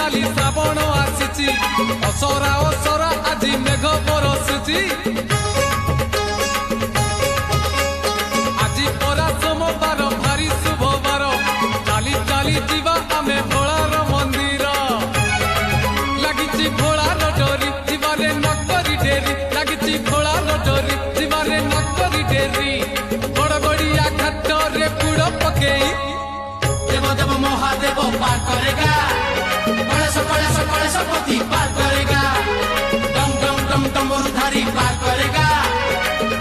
ଚାଲି ଶ୍ରାବଣ ଆସିଛି ଅସରା ଅସରା ଆଜି ମେଘ ବରସୁଛି ଆଜି ପରା ସୋମବାର ଭାରି ଶୁଭବାର ଚାଲି ଚାଲି ଯିବା ଆମେ ଭୋଳାର ମନ୍ଦିର ଲାଗିଛି ଭୋଳାର ଡୋରି ଯିବାରେ ନକରି ଡେରି ଲାଗିଛି ଭୋଳାର ଡୋରି ଯିବାରେ ନକରି ଡେରି ଗଡ଼ଗଡ଼ିଆ ଘାଟରେ ବୁଡ଼ ପକେଇ देव देव महादेव पार करेगा कलेश कलेश कलेश पति पार करेगा डम डम डम डमरुधारी पार करेगा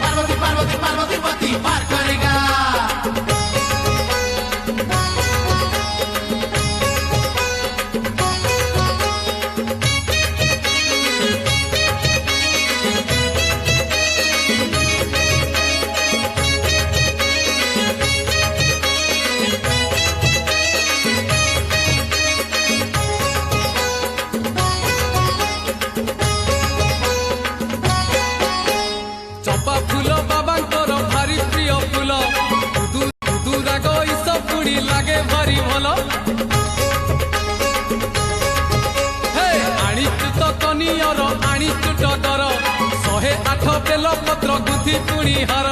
पार्वती पार्वती पार्वती पति पार करेगा ଚମ୍ପା ଫୁଲ ବାବାଙ୍କର ଭାରି ପ୍ରିୟ ଫୁଲ ଉଦୁ ରାଗ ଇସ ପୁଣି ଲାଗେ ଭାରି ଭଲ ହେ ଆଣିଛୁ ତ କନିଅର ଆଣିଛୁ ଟଗର 108 ବେଲ ପତ୍ର ଗୁନ୍ଥି ପୁଣି ହାର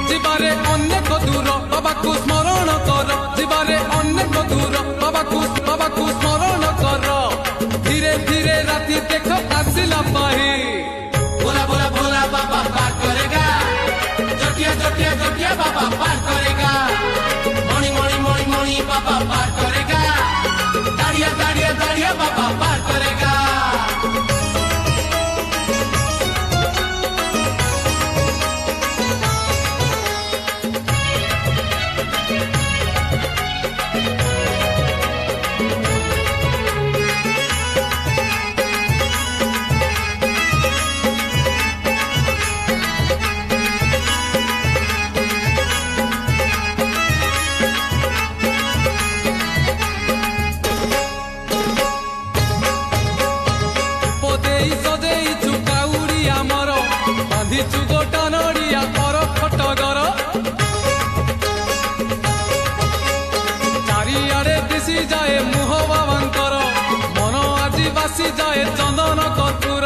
ଯିବାରେ ଅନେକ ଦୂର ବାବାକୁ ସ୍ମରଣ କର ଯିବାରେ ଅନେକ ଦୂର ବାବାକୁ ସ୍ମରଣ କର ଧୀରେ ଧୀରେ ରାତି ଦେଖ ଆସିଲା ପାହି बोला बोला बोला बाबा पार करेगा जटिया जटिया जटिया बाबा पार करेगा मणि मणि मणि मणि बाबा पार करेगा दाड़िया दाड़िया दाड़िया बाबा पार करेगा ସଜେଇଛୁ କାଉଡ଼ି ଆମର ବାନ୍ଧିଛୁ ଗୋଟା ନଡ଼ିଆ ପର ଫଟଗର ଚାରିଆଡ଼େ ଦିଶି ଯାଏ ମୁହଁ ବାବାଙ୍କର ମନ ଆଜି ବାସି ଯାଏ ଚନ୍ଦନ କର୍ପୂର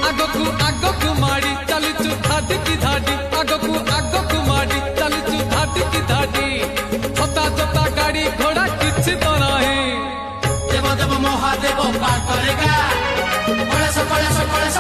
ଆଗକୁ ଆଗକୁ ମାଡ଼ି ଚାଲିଛୁ ଧାଡ଼ିକି ଧାଡ଼ି ଆଗକୁ ଆଗକୁ ମାଡ଼ି ଚାଲିଛୁ ଧାଡ଼ିକି ଧାଡ଼ି ଛତା ଜୋତା ଗାଡ଼ି ଘୋଡ଼ା କିଛି ତ ନାହିଁ देव देव महादेव पार करेगा कलेश कलेश कलेश